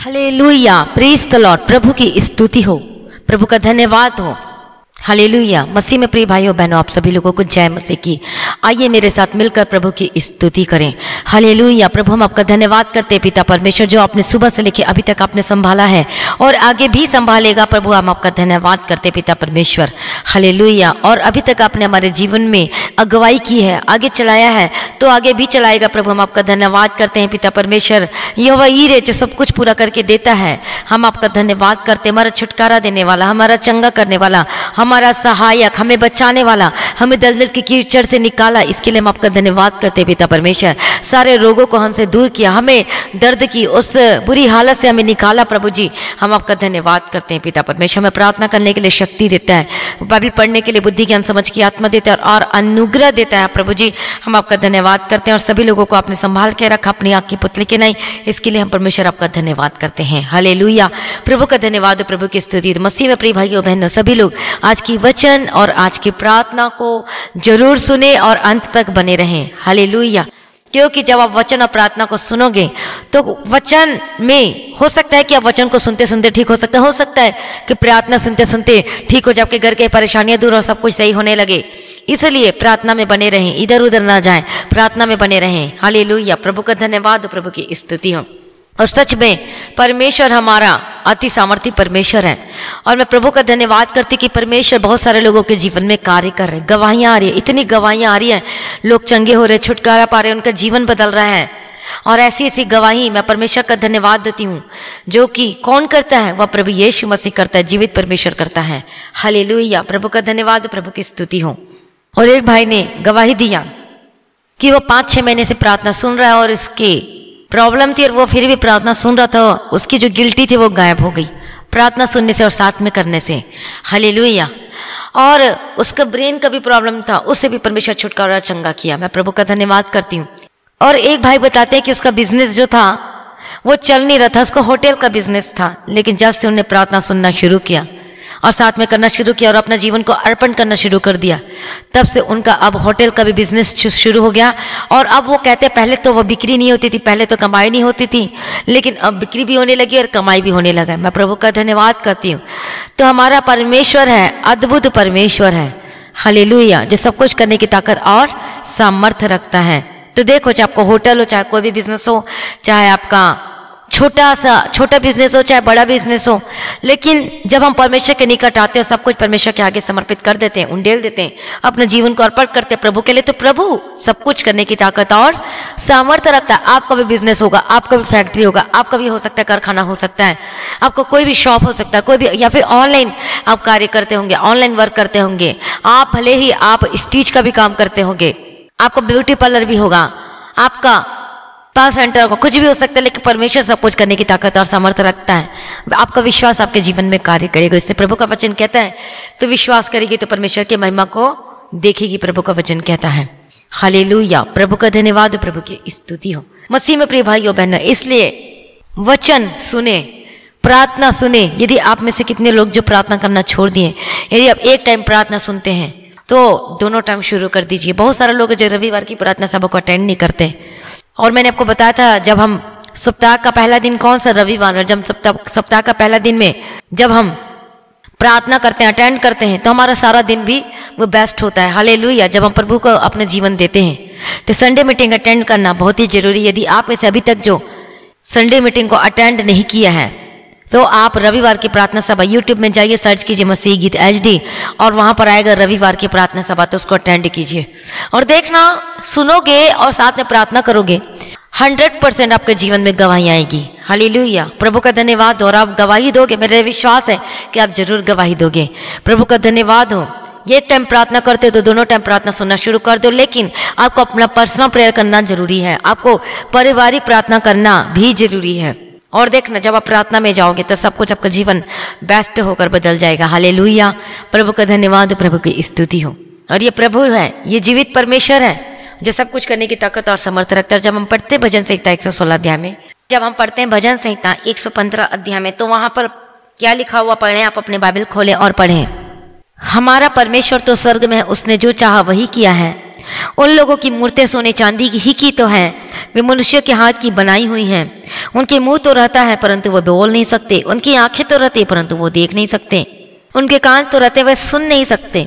Hallelujah, praise the Lord. प्रभु की स्तुति हो, प्रभु का धन्यवाद हो। हालेलुया। मसीह में प्रिय भाइयों बहनों, आप सभी लोगों को जय मसीह की। आइए मेरे साथ मिलकर प्रभु की स्तुति करें। हालेलुया। प्रभु हम आपका धन्यवाद करते हैं पिता परमेश्वर, जो आपने सुबह से लेकर अभी तक आपने संभाला है और आगे भी संभालेगा। प्रभु हम आपका धन्यवाद करते हैं पिता परमेश्वर। हालेलुया। और अभी तक आपने हमारे जीवन में अगुवाई की है, आगे चलाया है, तो आगे भी चलाएगा। प्रभु हम आपका धन्यवाद करते हैं पिता परमेश्वर। यहोवा यीरे जो सब कुछ पूरा करके देता है, हम आपका धन्यवाद करते हैं। हमारा छुटकारा देने वाला, हमारा चंगा करने वाला, हमारा सहायक, हमें बचाने वाला, हमें दलदल की कीचड़ से निकाला, इसके लिए हम आपका धन्यवाद करते हैं पिता परमेश्वर। सारे रोगों को हमसे दूर किया, हमें दर्द की उस बुरी हालत से हमें निकाला। प्रभु जी हम आपका धन्यवाद करते हैं पिता परमेश्वर। हमें प्रार्थना करने के लिए शक्ति देता है, बाइबल पढ़ने के लिए बुद्धि ज्ञान समझ की आत्मा देता है और अनुग्रह देता है। प्रभु जी हम आपका धन्यवाद करते हैं और सभी लोगों को आपने संभाल के रखा अपनी आँख की पुतली के नहीं, इसके लिए हम परमेश्वर आपका धन्यवाद करते हैं। हालेलुया। प्रभु का धन्यवाद, प्रभु की स्तुति। मसीह में प्रिय भाइयों बहनों, सभी लोग आज की वचन और आज की प्रार्थना को जरूर सुने और अंत तक बने रहें। हालेलुया। क्योंकि जब आप वचन और प्रार्थना को सुनोगे तो वचन में हो सकता है कि आप वचन को सुनते सुनते ठीक हो सकता है कि प्रार्थना सुनते सुनते ठीक हो जाए, आपके घर के परेशानियां दूर और सब कुछ सही होने लगे। इसलिए प्रार्थना में बने रहें, इधर उधर ना जाएं, प्रार्थना में बने रहें। हालेलुया। प्रभु का धन्यवाद, प्रभु की स्तुति हो। और सच में परमेश्वर हमारा अति सामर्थी परमेश्वर है और मैं प्रभु का धन्यवाद करती कि परमेश्वर बहुत सारे लोगों के जीवन में कार्य कर रहे हैं। गवाहियाँ आ रही है, इतनी गवाहियाँ आ रही हैं, लोग चंगे हो रहे, छुटकारा पा रहे, उनका जीवन बदल रहा है। और ऐसी ऐसी गवाही मैं परमेश्वर का धन्यवाद देती हूँ, जो कि कौन करता है? वह प्रभु यीशु मसीह करता है, जीवित परमेश्वर करता है। हालेलुया। प्रभु का धन्यवाद, प्रभु की स्तुति हो। और एक भाई ने गवाही दिया कि वो 5-6 महीने से प्रार्थना सुन रहा है और इसकी प्रॉब्लम थी और वो फिर भी प्रार्थना सुन रहा था। उसकी जो गिल्टी थी वो गायब हो गई प्रार्थना सुनने से और साथ में करने से। हालेलुया। और उसका ब्रेन का भी प्रॉब्लम था, उससे भी परमेश्वर छुटकारा चंगा किया। मैं प्रभु का धन्यवाद करती हूँ। और एक भाई बताते हैं कि उसका बिजनेस जो था वो चल नहीं रहा था, उसका होटल का बिजनेस था, लेकिन जब से उन्होंने प्रार्थना सुनना शुरू किया और साथ में करना शुरू किया और अपना जीवन को अर्पण करना शुरू कर दिया, तब से उनका अब होटल का भी बिजनेस शुरू हो गया। और अब वो कहते हैं पहले तो वो बिक्री नहीं होती थी, पहले तो कमाई नहीं होती थी, लेकिन अब बिक्री भी होने लगी और कमाई भी होने लगा। मैं प्रभु का धन्यवाद करती हूँ। तो हमारा परमेश्वर है, अद्भुत परमेश्वर है। हालेलुया। जो सब कुछ करने की ताकत और सामर्थ्य रखता है। तो देखो, चाहे आपको होटल हो, चाहे कोई भी बिजनेस हो, चाहे आपका छोटा बिजनेस हो, चाहे बड़ा बिजनेस हो, लेकिन जब हम परमेश्वर के निकट आते हैं, सब कुछ परमेश्वर के आगे समर्पित कर देते हैं, उंडेल देते हैं, अपने जीवन को अर्पण करते हैं प्रभु के लिए, तो प्रभु सब कुछ करने की ताकत और सामर्थ्य रखता है। आपका भी बिजनेस होगा, आपका भी फैक्ट्री होगा, आपका भी हो सकता है कारखाना हो सकता है, आपको कोई भी शॉप हो सकता है, कोई भी, या फिर ऑनलाइन आप कार्य करते होंगे, ऑनलाइन वर्क करते होंगे, आप भले ही आप स्टिच का भी काम करते होंगे, आपका ब्यूटी पार्लर भी होगा, आपका स्पा सेंटर होगा, कुछ भी हो सकता है, लेकिन परमेश्वर सब कुछ करने की ताकत और सामर्थ्य रखता है। आपका विश्वास आपके जीवन में कार्य करेगा। इससे प्रभु का वचन कहता है तो विश्वास करेगी तो परमेश्वर की महिमा को देखेगी, प्रभु का वचन कहता है। हालेलुया। प्रभु का धन्यवाद, प्रभु की स्तुति हो। मसीह में प्रिय भाइयों बहनों, इसलिए वचन सुने, प्रार्थना सुने। यदि आप में से कितने लोग जो प्रार्थना करना छोड़ दिए, यदि आप एक टाइम प्रार्थना सुनते हैं तो दोनों टाइम शुरू कर दीजिए। बहुत सारे लोग जो रविवार की प्रार्थना सभा को अटेंड नहीं करते, और मैंने आपको बताया था जब हम सप्ताह का पहला दिन कौन सा रविवार, जब सप्ताह का पहला दिन में जब हम प्रार्थना करते हैं, अटेंड करते हैं, तो हमारा सारा दिन भी वो बेस्ट होता है। हालेलुया। जब हम प्रभु को अपना जीवन देते हैं तो संडे मीटिंग अटेंड करना बहुत ही जरूरी है। यदि आप में से अभी तक जो संडे मीटिंग को अटेंड नहीं किया है तो आप रविवार की प्रार्थना सभा यूट्यूब में जाइए, सर्च कीजिए मसीह गीत HD और वहां पर आएगा रविवार की प्रार्थना सभा, तो उसको अटेंड कीजिए और देखना, सुनोगे और साथ में प्रार्थना करोगे, 100% आपके जीवन में गवाही आएगी। हालेलुया। प्रभु का धन्यवाद। और आप गवाही दोगे, मेरा विश्वास है कि आप जरूर गवाही दोगे। प्रभु का धन्यवाद हो। ये टाइम प्रार्थना करते हो तो दोनों टाइम प्रार्थना सुनना शुरू कर दो, लेकिन आपको अपना पर्सनल प्रेयर करना जरूरी है, आपको पारिवारिक प्रार्थना करना भी जरूरी है। और देखना, जब आप प्रार्थना में जाओगे तो सब कुछ आपका जीवन बेस्ट होकर बदल जाएगा। हालेलुया। प्रभु का धन्यवाद, प्रभु की स्तुति हो। और ये प्रभु है, ये जीवित परमेश्वर है जो सब कुछ करने की ताकत और सामर्थ्य रखता है। जब हम पढ़ते भजन संहिता 116 अध्याय में, जब हम पढ़ते हैं भजन संहिता 115 अध्याय में, तो वहां पर क्या लिखा हुआ पढ़ें, आप अपने बाइबल खोलें और पढ़ें। हमारा परमेश्वर तो स्वर्ग में है, उसने जो चाहा वही किया है, उन लोगों की मूर्तें सोने चांदी की ही की तो हैं, वे मनुष्य के हाथ की बनाई हुई हैं। उनके मुंह तो रहता है परंतु वो बोल नहीं सकते, उनकी आंखें तो रहती परंतु वो देख नहीं सकते, उनके कान तो रहते वह सुन नहीं सकते,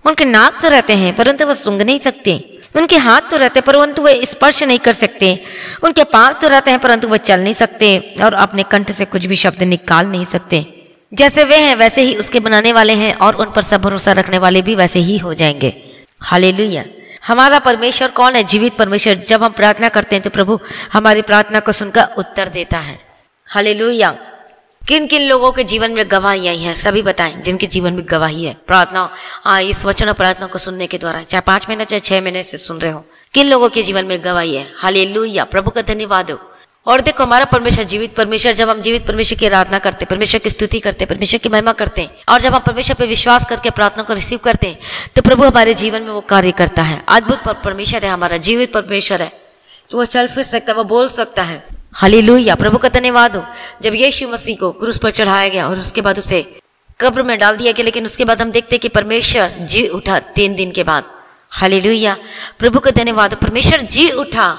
उनके नाक तो रहते हैं परंतु वह सूंघ नहीं सकते, उनके हाथ तो रहते परंतु वे स्पर्श नहीं कर सकते, उनके पांव तो रहते हैं परंतु वे चल नहीं सकते और अपने कंठ से कुछ भी शब्द निकाल नहीं सकते। जैसे वे हैं वैसे ही उसके बनाने वाले हैं और उन पर सब भरोसा रखने वाले भी वैसे ही हो जाएंगे। हालेलुया। हमारा परमेश्वर कौन है? जीवित परमेश्वर। जब हम प्रार्थना करते हैं तो प्रभु हमारी प्रार्थना को सुनकर उत्तर देता है। हालेलुया। किन किन लोगों के जीवन में गवाही आई है? सभी बताएं जिनके जीवन में गवाही है प्रार्थना, इस वचन और प्रार्थना को सुनने के द्वारा, चाहे 5 महीने चाहे 6 महीने से सुन रहे हो, किन लोगों के जीवन में गवाही है? हालेलुया। प्रभु का धन्यवाद हो। और देखो हमारा परमेश्वर जीवित परमेश्वर, जब हम जीवित परमेश्वर की आराधना करते, परमेश्वर की स्तुति करते, परमेश्वर की महिमा करते हैं और जब हम परमेश्वर पे विश्वास करके प्रार्थना को रिसीव करते हैं तो प्रभु हमारे जीवन में वो कार्य करता है। अद्भुत परमेश्वर है, हमारा जीवित परमेश्वर है, तो वो चल फिर सकता है, वो बोल सकता है। हालेलुया। प्रभु का धन्यवाद हो। जब यीशु मसीह को क्रूस पर चढ़ाया गया और उसके बाद उसे कब्र में डाल दिया गया, लेकिन उसके बाद हम देखते कि परमेश्वर जी उठा 3 दिन के बाद। हालेलुया। प्रभु का धन्यवाद। परमेश्वर जी उठा।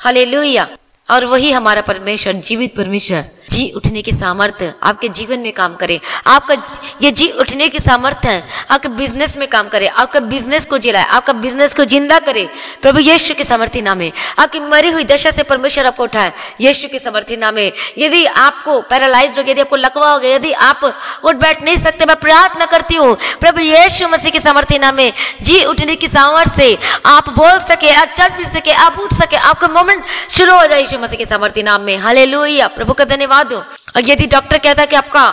हालेलुया। और वही हमारा परमेश्वर जीवित परमेश्वर जी उठने की सामर्थ्य आपके जीवन में काम करे। आपका ये जी उठने की सामर्थ्य है आपके बिजनेस में काम करे, आपका बिजनेस को जिलाए, आपका बिजनेस को जिंदा करे प्रभु यीशु के सामर्थ्य नाम में। आपकी मरी हुई दशा से परमेश्वर आपको उठाए यीशु के सामर्थ्य नाम में। यदि आपको पैरालाइज्ड हो गया, यदि आपको लकवा हो गया, यदि आप उठ बैठ नहीं सकते, मैं प्रार्थना करती हूँ प्रभु यीशु मसीह के सामर्थ्य नाम में जी उठने की सामर्थ्य से आप बोल सके, आप चल फिर सके, आप उठ सके, आपका मोमेंट शुरू हो जाए यीशु मसीह के सामर्थ्य नाम में। हालेलुया। प्रभु का धन्यवाद। और यदि डॉक्टर कहता है कि आपका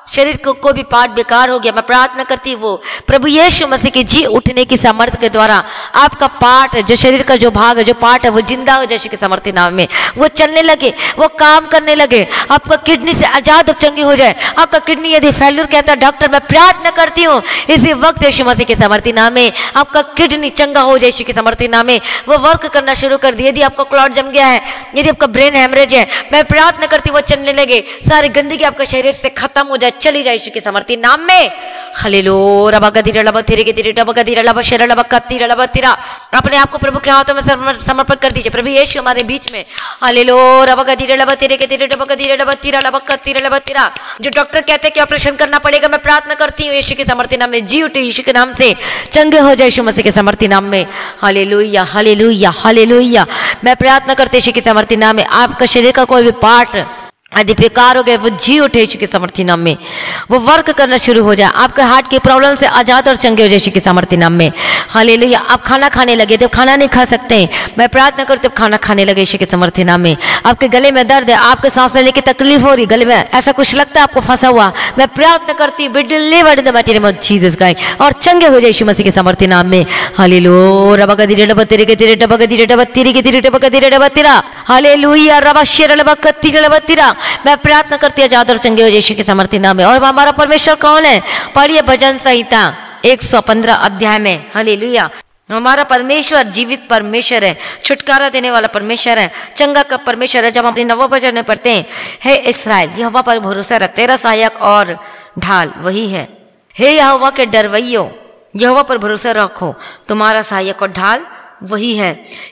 शरीर को कोई भी पार्ट बेकार हो गया, मैं प्रार्थना करती हूँ वो प्रभु यीशु मसीह की जी उठने की सामर्थ्य के द्वारा आपका पार्ट, जो शरीर का जो भाग है, जो पार्ट है, वो जिंदा हो यीशु के सामर्थ्य नाम में, वो चलने लगे, वो काम करने लगे, आपका किडनी से आजाद और चंगी हो जाए। आपका किडनी यदि फेल्यूर कहता है डॉक्टर, मैं प्रार्थना करती हूँ इसी वक्त यीशु मसीह के सामर्थ्य नाम में आपका किडनी चंगा हो जाए यीशु के सामर्थ्य नाम में, वो वर्क करना शुरू कर दिए। यदि आपका क्लॉट जम गया है, यदि आपका ब्रेन हेमरेज है, मैं प्रार्थना करती हूँ वो चलने लगे, सारी गंदगी आपका शरीर से खत्म हो जाए, चली जाए यीशु के सामर्थ्य नाम में। हालेलुया। रबगदिर लबथिरे के तिरे रबगदिर लबशर लबकत्तिर लबतिरा। अपने आप को प्रभु के हाथों में समर्पण कर दीजिए। प्रभु यीशु हमारे बीच में। हालेलुया। रबगदिर लबथिरे के तिरे रबगदिर लबतिरा लबकत्तिर लबतिरा। जो डॉक्टर कहते हैं कि ऑपरेशन करना पड़ेगा, मैं प्रार्थना करती हूँ यीशु के सामर्थ्य नाम में, जी उठे यीशु के नाम से, चंगे हो जाए यीशु मसीह के सामर्थ्य नाम में। हालेलुया। हालेलुया। हालेलुया। मैं प्रार्थना करती हूँ यीशु के सामर्थ्य नाम में, आपका शरीर का कोई भी पार्ट यदि बेकार हो गए, वो जी उठे यीशु के सामर्थ्य नाम में, वो वर्क करना शुरू हो जाए, आपके हार्ट के प्रॉब्लम से आजाद और चंगे हो जाए यीशु के सामर्थ्य नाम में। हालेलुया। आप खाना खाने लगे तो खाना नहीं खा सकते, मैं प्रार्थना करती हूँ खाना खाने लगे यीशु के सामर्थ्य नाम में। आपके गले में दर्द है, आपके सांस लेने की तकलीफ हो रही, गले में ऐसा कुछ लगता है आपको फंसा हुआ, मैं प्रार्थना करती हूँ B delivered in the mighty name of Jesus Christ, और चंगे हो जाए यीशु मसीह के सामर्थ्य नाम में। हालेलुया। रबगदिर लबतिरे के तिरे रबगदिर लबतिरे के तिरे रबगदिर लबतिरा। हालेलुया। रबशर लबकत्तिर लबतिरा। मैं प्रार्थना करती हूँ आजाद और चंगे हो यीशु के सामर्थ्य नाम में। और हमारा परमेश्वर कौन है? पढ़िए भजन संहिता 115 अध्याय में। हालेलुया। हमारा परमेश्वर जीवित परमेश्वर है, छुटकारा देने वाला परमेश्वर है, चंगा का परमेश्वर है। जब हम अपने नवों भजन में पढ़ते हैं, हे इस्राएल यहोवा पर भरोसा रख, तेरा सहायक और ढाल वही है। हे यहोवा के डरवैयो, यहोवा पर भरोसा रखो, तुम्हारा सहायक और ढाल वही है।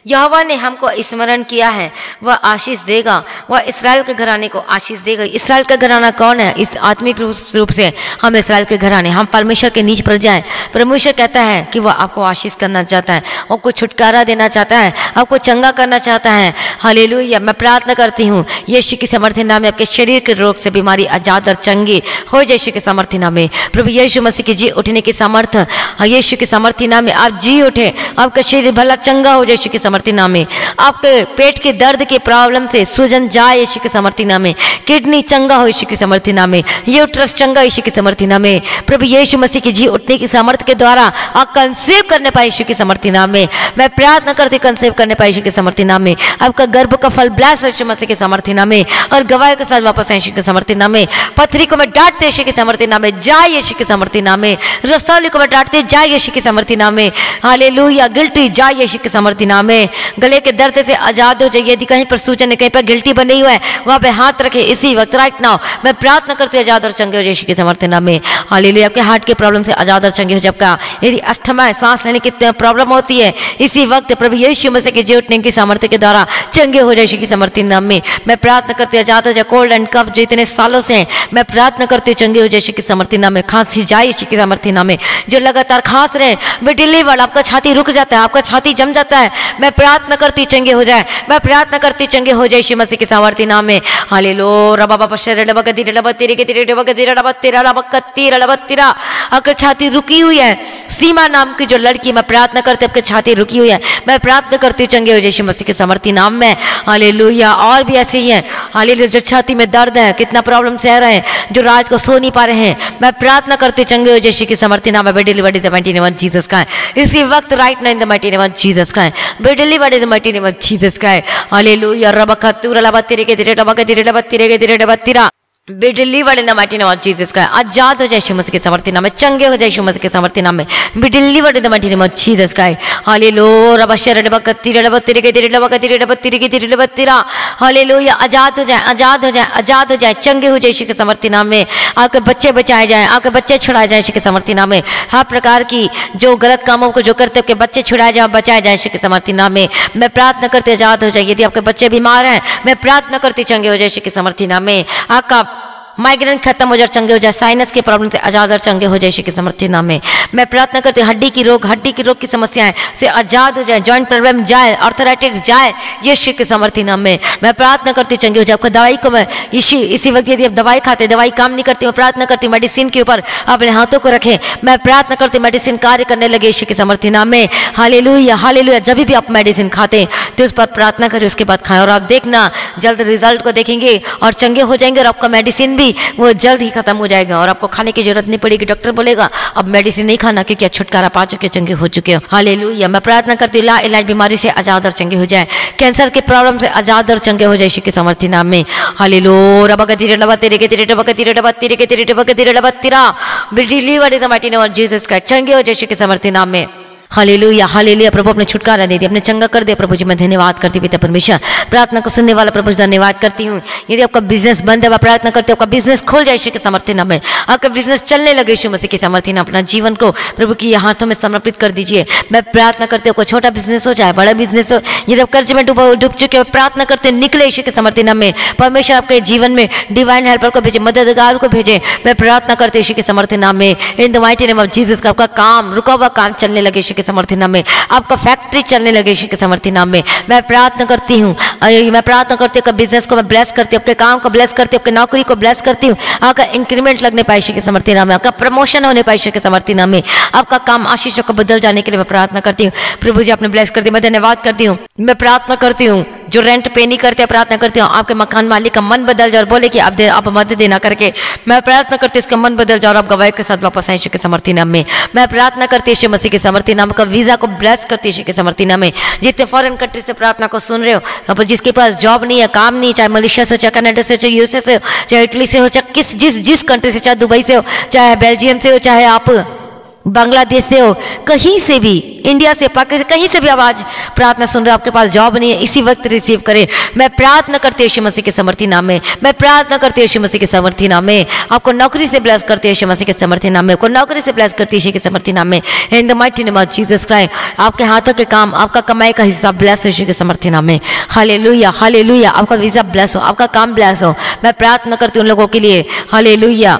यहोवा ने हमको स्मरण किया है, वह आशीष देगा, वह इस्राएल के घराने को आशीष देगा। इस्राएल का घराना कौन है? इस आत्मिक रूप से हम इस्राएल के घराने, हम परमेश्वर के नीच पर जाएं। परमेश्वर कहता है कि वह आपको आशीष करना चाहता है, आपको छुटकारा देना चाहता है, आपको चंगा करना चाहता है। हालेलुया। मैं प्रार्थना करती हूँ यीशु के सामर्थ्य नाम में आपके शरीर के रोग से बीमारी आजाद और चंगी हो यीशु के सामर्थ्य नाम में। प्रभु यीशु मसीह की जी उठने की सामर्थ्य यीशु के सामर्थ्य नाम में आप जी उठे, आपका शरीर भला चंगा हो जाए यीशु के सामर्थ्य नाम में। आपके पेट के दर्द के प्रॉब्लम से सूजन जाए यीशु के सामर्थ्य नाम में। किडनी चंगा हो यीशु के सामर्थ्य नाम में। यूट्रस चंगा यीशु के सामर्थ्य नाम में। प्रभु यीशु मसीह की जी उठने की सामर्थ्य के द्वारा आप कंसीव करने पाए यीशु के सामर्थ्य नाम में। मैं प्रार्थना करती कंसीव करने पाए यीशु के सामर्थ्य नाम में। आपका गर्भ का फल ब्लेस यीशु मसीह के सामर्थ्य नाम में, और गवाह के साथ वापस आए यीशु के सामर्थ्य नाम में। पथरी को मैं डांटते यीशु के सामर्थ्य नाम में, जाए यीशु के सामर्थ्य नाम में। रसौली को मैं डांटते जाए यीशु के सामर्थ्य नाम में। हालेलुया। गिल्टी जाए यीशु के सामर्थ्य नाम में। गले के दर्द से आजाद हो जाइए। यदि कहीं पर सूजन है, कहीं पर गिल्टी बनी हुआ है, वहां पे हाथ रखे इसी वक्त राइट नाउ। मैं प्रार्थना करती हूँ आजाद और चंगे हो जाए यीशु के सामर्थ्य नाम में। हालेलुया। आपके हार्ट के प्रॉब्लम से आजाद और चंगे हो जाए। आपका यदि अस्थमा है, सांस लेने की प्रॉब्लम होती है, इसी वक्त प्रभु यीशु मसीह के जी उठने की सामर्थ्य के द्वारा चंगे हो जाए यीशु के सामर्थ्य नाम में। मैं प्रार्थना करती हूँ आजाद हो जाए। कोल्ड एंड कफ जो इतने सालों से हैं, मैं प्रार्थना करती हूँ चंगे हो जाए यीशु के सामर्थ्य नाम में। खांसी जाए यीशु के सामर्थ्य नाम में। जो लगातार खांस रहे वे डिलीवर, आपका छाती रुक जाता है, आपका छाती जम जाता है, मैं प्रार्थना करती चंगे हो जाए। मैं प्रार्थना करती चंगे हो जाए यीशु मसीह के सामर्थ्य नाम में। हालेलुया। रबा बाबा शरे रबा गदी रबा तेरे के तेरे रबा गदी रबा तेरा रबा कत्ती रबा तेरा। अगर छाती रुकी हुई है, सीमा नाम की जो लड़की, मैं प्रार्थना करती आपकी छाती रुकी हुई है, मैं प्रार्थना करती चंगे हो जाए यीशु मसीह के सामर्थ्य नाम में। हालेलुया। और भी ऐसे ही हैं, हालेलुया, जो छाती में दर्द है, कितना प्रॉब्लम सह रहे हैं, जो रात को सो नहीं पा रहे हैं, मैं प्रार्थना करती चंगे हो जाए यीशु के सामर्थ्य नाम में। Be delivered in the mighty name of Jesus Christ. इसी वक्त right now in the mighty name of Jesus Christ. Be delivered in the mighty name of Jesus Christ. Hallelujah. रबा खतूर रबा तेरे के तेरे रबा के तेरे रबा तेरे के तेरे रबा तेरा। Be delivered in the mighty name of Jesus Christ. आजाद हो जाए यीशु मसीह के सामर्थ्य नाम में। चंगे हो जाए यीशु मसीह के सामर्थ्य नाम में। Be delivered in the mighty name of Jesus Christ. Hallelujah. रबा शर रबा कत्ती रबा तेरे के तेरे रबा के तेरे रबा तेरे के तेरे रबा तेरा। हालेलुया। आजाद हो जाए, आजाद हो जाए, आजाद हो जाए, चंगे हो जाए यीशु के सामर्थ्य नाम में। आपके बच्चे बचाए जाएं, आपके बच्चे छुड़ाए जाए यीशु के सामर्थ्य नाम में। हर प्रकार की जो गलत कामों को जो करते आपके बच्चे छुड़ाए जाए, बचाए जाए यीशु के सामर्थ्य नाम में। मैं प्रार्थना करते आजाद हो जाए। यदि आपके बच्चे बीमार हैं, मैं प्रार्थना करती चंगे हो जाए यीशु के सामर्थ्य नाम में। आपका माइग्रेन खत्म हो जाए, चंगे हो जाए। साइनस के प्रॉब्लम से आजाद और चंगे हो जाए यीशु के सामर्थ्य नाम में। मैं प्रार्थना करती हूँ हड्डी की रोग की समस्याएं से आजाद हो जाए, जॉइंट प्रॉब्लम जाए, आर्थराइटिस जाए यीशु के सामर्थ्य नाम में। मैं प्रार्थना करती चंगे हो जाए। आपको दवाई को मैं इसी वक्त यदि आप दवाई खाते, दवाई काम नहीं करती, मैं प्रार्थना करती मेडिसिन के ऊपर अपने हाथों को रखें। मैं प्रार्थना करती मेडिसिन कार्य करने लगे यीशु के सामर्थ्य नाम में। हालेलुया। हालेलुया। जब भी आप मेडिसिन खाते हैं तो उस पर प्रार्थना करें, उसके बाद खाएं, और आप देखना जल्द रिजल्ट को देखेंगे और चंगे हो जाएंगे। और आपका मेडिसिन भी वो जल्द ही खत्म हो जाएगा और आपको खाने की जरूरत नहीं पड़ेगी। डॉक्टर बोलेगा अब मेडिसिन नहीं खाना क्योंकि छुटकारा पा चुके, चंगे हो चुके हो। हालेलुया। मैं प्रार्थना करती हूँ लाइलाज बीमारी से आजाद और चंगे हो जाए। कैंसर के प्रॉब्लम से आजाद और चंगे हो जाए यीशु के सामर्थ्य नाम में। हालेलुया। रबा के तेरे रबा तेरे के तेरे रबा के तेरे रबा तेरे के तेरे रबा के तेरे रबा तेरा। Be delivered in the mighty name of Jesus Christ. चंगे हो जाए यीशु के सामर्थ्य नाम में। हालेलुया। हालेलुया। प्रभु अपने छुटकारा दे दिया, अपने चंगा कर दे। प्रभु जी मैं धन्यवाद करती हूँ पिता परमेश्वर, प्रार्थना को सुनने वाला प्रभु जी धन्यवाद करती हूँ। यदि आपका बिजनेस बंद है, मैं प्रार्थना करती हूँ आपका बिजनेस खुल जाए यीशु के सामर्थ्य नाम में। आपका बिजनेस चलने लगे यीशु मसीह के सामर्थ्य नाम। अपना जीवन को प्रभु की हाथों में समर्पित कर दीजिए। मैं प्रार्थना करती हूँ छोटा बिजनेस हो चाहे बड़ा बिजनेस हो, यदि आप कर्ज में डूब चुके हो, प्रार्थना करते हो निकले यीशु के सामर्थ्य नाम में। परमेश्वर आपके जीवन में डिवाइन हेल्पर को भेजे, मददगार को भेजे। मैं प्रार्थना करती हूँ यीशु के सामर्थ्य नाम में। इन the mighty name of Jesus का आपका काम, रुका हुआ काम चलने लगे यीशु के सामर्थ्य नाम में। आपका फैक्ट्री चलने लगे यीशु के सामर्थ्य नाम में। मैं प्रार्थना करती हूँ, मैं प्रार्थना करती हूँ बिजनेस को मैं ब्लेस करती हूँ, आपके काम को ब्लेस करती हूँ, आपकी नौकरी को ब्लेस करती हूँ। आपका इंक्रीमेंट लगने पाए यीशु के सामर्थ्य नाम में, आपका प्रमोशन होने पाए यीशु के सामर्थ्य नाम में, आपका काम आशीषों को बदल जाने के लिए मैं प्रार्थना करती हूँ। प्रभु जी आपने ब्लेस कर दिया, मैं धन्यवाद करती हूँ। मैं प्रार्थना करती हूँ जो रेंट पे नहीं करते, प्रार्थना करती हूँ आपके मकान मालिक का मन बदल जाए और बोले कि आप मत देना करके। मैं प्रार्थना करती हूँ इसका मन बदल जाए और आप गवाही के साथ वापस आए यीशु के सामर्थ्य नाम में। मैं प्रार्थना करती हूँ यीशु मसीह के सामर्थ्य नाम का वीजा को ब्लेस करती है यीशु के सामर्थ्य नाम में। जितने फॉरेन कंट्री से प्रार्थना को सुन रहे हो, अब जिसके पास जॉब नहीं है, काम नहीं, चाहे मलेशिया से हो, चाहे कनाडा से हो, चाहे यूएसए से हो, चाहे इटली से हो, चाहे जिस कंट्री से, चाहे दुबई से हो, चाहे बेल्जियम से हो, चाहे आप बांग्लादेश से हो, कहीं से भी, इंडिया से, पाकिस्तान, कहीं से भी आवाज प्रार्थना सुन रहे हो, आपके पास जॉब नहीं है, इसी वक्त रिसीव करें। मैं प्रार्थना करती हूँ यीशु मसीह के सामर्थ्य नाम में। मैं प्रार्थना करती हूँ यीशु मसीह के सामर्थ्य नाम में। आपको नौकरी से ब्लेस करती हूँ यीशु मसीह के सामर्थ्य नाम में। आपको नौकरी से ब्लेस करती है यीशु के सामर्थ्य नाम में। इन the mighty name of Jesus Christ. आपके हाथों के काम, आपका कमाई का हिस्सा ब्लेस यीशु के सामर्थ्य नाम में। हालेलुया। हालेलुया। आपका वीजा ब्लेस हो, आपका काम ब्लेस हो। मैं प्रार्थना करती हूँ उन लोगों के लिए, हालेलुया,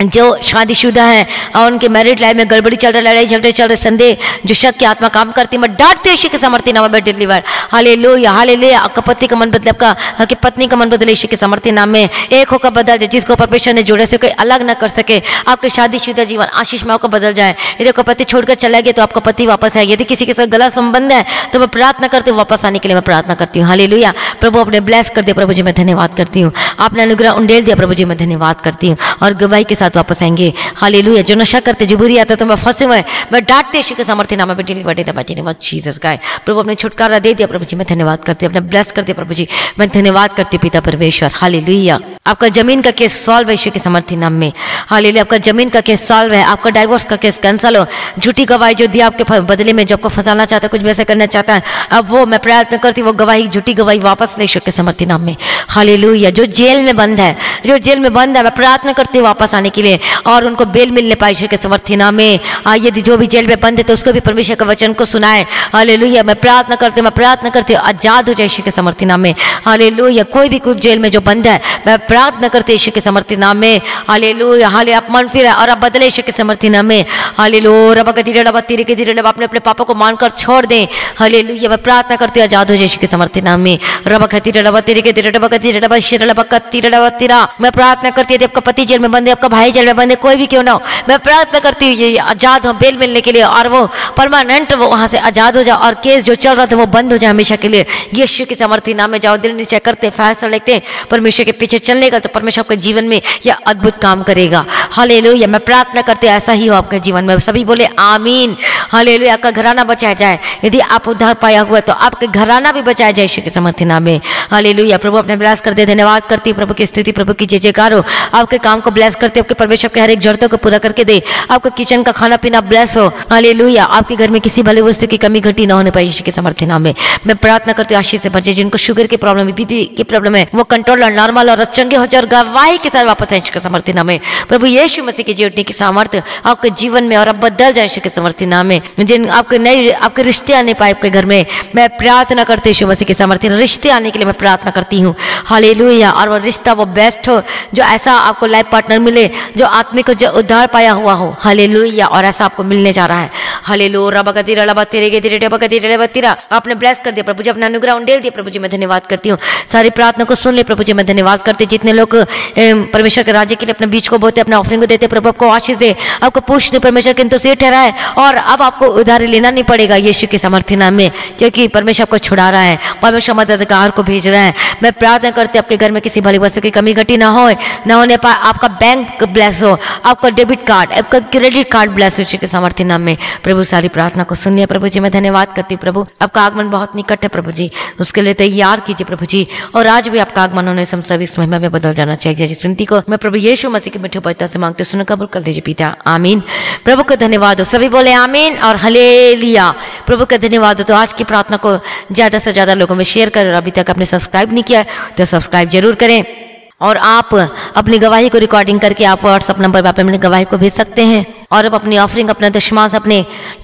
जो शादीशुदा है और उनके मैरिड लाइफ में गड़बड़ी चल रही, लड़ाई झगड़े चल रहे, संदेह, जो शक की आत्मा काम करती है, मैं डांटती हूँ यीशु के सामर्थ्य नाम में। डिलीवर। हालेलुया। हालेलुया। आपका पति का मन बदले, आपकी पत्नी का मन बदले यीशु के सामर्थ्य नाम में। एक होकर बदल जाए, जिसको परमेश्वर ने जोड़े से कोई अलग ना कर सके। आपके शादीशुदा जीवन आशीष में आपको बदल जाए। यदि आपका पति छोड़कर चला गया तो आपका पति वापस आए। यदि किसी के साथ गलत संबंध है तो मैं प्रार्थना करती हूँ वापस आने के लिए मैं प्रार्थना करती हूँ। हालेलुया। प्रभु अपने ब्लेस कर दिया, प्रभु जी मैं धन्यवाद करती हूँ। आपने अनुग्रह उंडेल दिया, प्रभु जी मैं धन्यवाद करती हूँ। और गवाही के साथ साथ वापस आएंगे। हालेलुया। जो नशा करते, जो बुरी आदतों में फंसे हुए, मैं डांटते यीशु के सामर्थ्य नाम में डिलीवर देता बैठे नहीं जीसस का। प्रभु अपने छुटकारा दे दिया प्रभु जी, मैं धन्यवाद करती हूँ। अपने ब्लेस करते प्रभु जी, मैं धन्यवाद करती हूँ पिता परमेश्वर। हालेलुया। आपका जमीन का केस सॉल्व है यीशु के सामर्थ्य नाम में। हालेलुया। आपका जमीन का केस सॉल्व है, आपका डाइवोर्स का केस कैंसिल हो। झूठी गवाही जो दिया आपके बदले में, जो आपको फंसाना चाहता है, कुछ वैसा करना चाहता है, अब वो मैं प्रयत्न करती वो गवाही, झूठी गवाही वापस ले यीशु के सामर्थ्य नाम में। हालेलुया। जो जेल में बंद है, जो जेल में बंद है, मैं प्रार्थना करती हूँ वापस आने के लिए और उनको बेल मिलने पाए यीशु के सामर्थ्य नाम में। यदि जो भी जेल में बंद है तो उसको भी परमेश्वर के वचन को सुनाए। हालेलुया। मैं प्रार्थना करती हूँ आजाद हो जाए यीशु के सामर्थ्य नाम में। हालेलुया। कोई भी कुछ जेल में जो बंद है, मैं प्रार्थना करती हूँ यीशु के सामर्थ्य नाम में। हालेलुया। हाले आप मन फिर और आप बदले यीशु के सामर्थ्य नाम में। हालेलुया। रब के धीरे रब तेरे के धीरे रब अपने अपने पापों को मानकर छोड़ दें। हालेलुया। मैं प्रार्थना करती हूँ आजाद हो जाए यीशु के सामर्थ्य नाम में। रब के धीरे रब तेरे के धीरे रब के धीरे रब शिर रब का तीरे रब तीरा। मैं प्रार्थना करती हूँ आपका पति जेल में बंद है, आपका भाई जेल में बंद है, कोई भी क्यों ना हो, मैं प्रार्थना करती हूँ ये आजाद हो बेल मिलने के लिए और वो परमानेंट वो वहां से आजाद हो जाओ और केस जो चल रहा था वो बंद हो जाए हमेशा के लिए। यीशु के सामर्थ्य नाम में जाओ, दिल नीचे करते फैसला लेते परमेश्वर के पीछे चलने का, तो परमेश्वर आपके जीवन में यह अद्भुत काम करेगा। हालेलुया। मैं प्रार्थना करते ऐसा ही हो आपके जीवन में। सभी बोले आमीन। हालेलुया। आपका घराना बचाया जाए, यदि आप उद्धार पाया हुआ तो आपके घराना भी बचाया जाए यीशु के सामर्थ्य नाम में। हालेलुया। प्रभु अपने ब्लेस कर दे, धन्यवाद करती हूँ प्रभु की स्तुति, प्रभु की जय जयकार हो। आपके काम को ब्लेस करते, आपके परमेश्वर के हर एक जरूरतों को पूरा करके दे। आपका किचन का खाना पीना ब्लेस हो। हालेलुया। आपके घर में किसी भले वस्तु की कमी घटी ना होने पाए यीशु के सामर्थ्य नाम में। मैं प्रार्थना करती हूँ आशीष से भर जाए। जिनको शुगर की प्रॉब्लम है, बीपी की प्रॉब्लम है, वो कंट्रोल और नॉर्मल और चंगे हो जाए और गवाही के साथ वापस आए यीशु के सामर्थ्य नाम में। प्रभु यीशु मसीह की जीवनी की सामर्थ्य आपके जीवन में और अब बदल जाए यीशु के सामर्थ्य नाम में। जिन आपके नए आपके रिश्ते आने पाए आपके घर में, मैं प्रार्थना करती हूँ यीशु मसीह के सामर्थ्य रिश्ते आने के लिए मैं प्रार्थना करती हूँ। हालेलुया। और वो रिश्ता वो बेस्ट हो, जो ऐसा आपको लाइफ पार्टनर मिले जो आत्मिक जो उद्धार पाया हुआ हो। हालेलुया। और ऐसा आपको मिलने जा रहा है। हालेलुया। रब गति रब तेरे के तेरे रब गति रब तेरा। आपने ब्लेस कर दिया प्रभु जी, अपना अनुग्रह उंडेल दिया प्रभु जी, मैं धन्यवाद करती हूँ। सारी प्रार्थना को सुन ले प्रभु जी, मैं धन्यवाद करती हूँ। जितने लोग परमेश्वर के राज्य के लिए अपने बीच को बोते, अपना ऑफरिंग को देते, प्रभु आपको आशीष दे, आपको पूछने परमेश्वर किंतु से ठहराए और अब आपको उधारी लेना नहीं पड़ेगा यीशु के सामर्थ्य नाम में, क्योंकि परमेश्वर आपको छुड़ा रहा है, परमेश्वर मददगार को भेज रहा है। मैं प्रार्थना करती हूँ आपके घर में किसी भली वस्तु की कमी घटी ना होने पाए। आपका बैंक ब्लेस हो, आपका डेबिट कार्ड, आपका क्रेडिट कार्ड ब्लेस हो यीशु के सामर्थ्य नाम में। प्रभु सारी प्रार्थना को सुनिए प्रभु जी, मैं धन्यवाद करती हूँ प्रभु। आपका आगमन बहुत निकट है प्रभु जी, उसके लिए तैयार कीजिए प्रभु जी। और आज भी आपका आगमन होने से हम सभी इस महिमा में बदल जाना चाहिए। जिस विनती को मैं प्रभु यीशु मसीह के मिठ्ठे पवित्र से मांगते सुन कबूल कर दीजिए पिता, आमीन। प्रभु का धन्यवाद हो, सभी बोले आमीन और हालेलुया। प्रभु का धन्यवाद हो। तो आज की प्रार्थना को ज्यादा से ज्यादा लोगों में शेयर करें। अभी तक आपने सब्सक्राइब नहीं किया तो सब्सक्राइब जरूर करें। और आप अपनी गवाही को रिकॉर्डिंग करके आप व्हाट्सएप नंबर पर आप अपनी गवाही को भेज सकते हैं। और अब अपनी ऑफरिंग, अपना दशमांश, अपने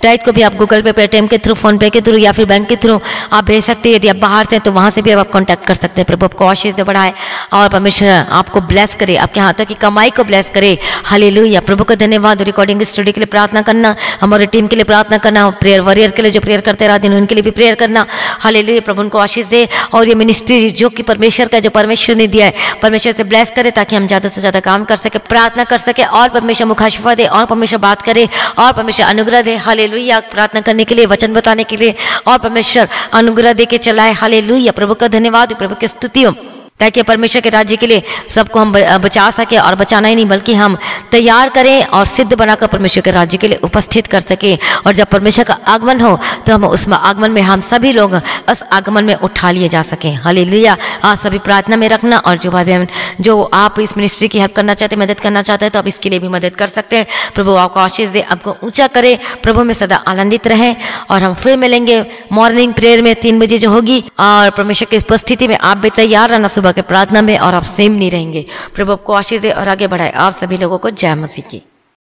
टाइट को भी आप गूगल पे, पेटीएम के थ्रू, फोन पे के थ्रू या फिर बैंक के थ्रू आप भेज सकते हैं। यदि आप बाहर से हैं तो वहां से भी आप कांटेक्ट कर सकते हैं। प्रभु आपको आशीष दे बढ़ाए और परमेश्वर आपको ब्लेस करे, आपके हाथों की कमाई को ब्लेस करे। हालेलुया। प्रभु का धन्यवाद। रिकॉर्डिंग स्टूडियो के लिए प्रार्थना करना, हमारे टीम के लिए प्रार्थना करना, प्रेयर वॉरियर के लिए जो प्रेयर करते रात दिन उनके लिए भी प्रेयर करना। हालेलुया। प्रभु उनको आशीष दे और ये मिनिस्ट्री जो कि परमेश्वर का, जो परमेश्वर ने दिया है, परमेश्वर से ब्लेस करे ताकि हम ज्यादा से ज्यादा काम कर सके, प्रार्थना कर सके और परमेश्वर मुखाशिफा दे और परमेश्वर बात करे और परमेश्वर अनुग्रह दे। हालेलुया। प्रार्थना करने के लिए, वचन बताने के लिए और परमेश्वर अनुग्रह दे के चलाए। हालेलुया। प्रभु का धन्यवाद, प्रभु की स्तुति हो, ताकि परमेश्वर के राज्य के लिए सबको हम बचा सके और बचाना ही नहीं बल्कि हम तैयार करें और सिद्ध बनाकर परमेश्वर के राज्य के लिए उपस्थित कर सके। और जब परमेश्वर का आगमन हो तो हम उस आगमन में हम सभी लोग उस आगमन में उठा लिए जा सकें। हालेलुया। आज सभी प्रार्थना में रखना। और जो भाई बहन जो आप इस मिनिस्ट्री की हेल्प करना चाहते हैं, मदद करना चाहते हैं, तो आप इसके लिए भी मदद कर सकते हैं। प्रभु आपको आशीष दे, आपको ऊंचा करे, प्रभु में सदा आनंदित रहें। और हम फिर मिलेंगे मॉर्निंग प्रेयर में 3 बजे जो होगी। और परमेश्वर की उपस्थिति में आप भी तैयार रहना सुबह के प्रार्थना में, और आप सेम नहीं रहेंगे। प्रभु आपको आशीष दे और आगे बढ़ाए। आप सभी लोगों को जय मसीह की।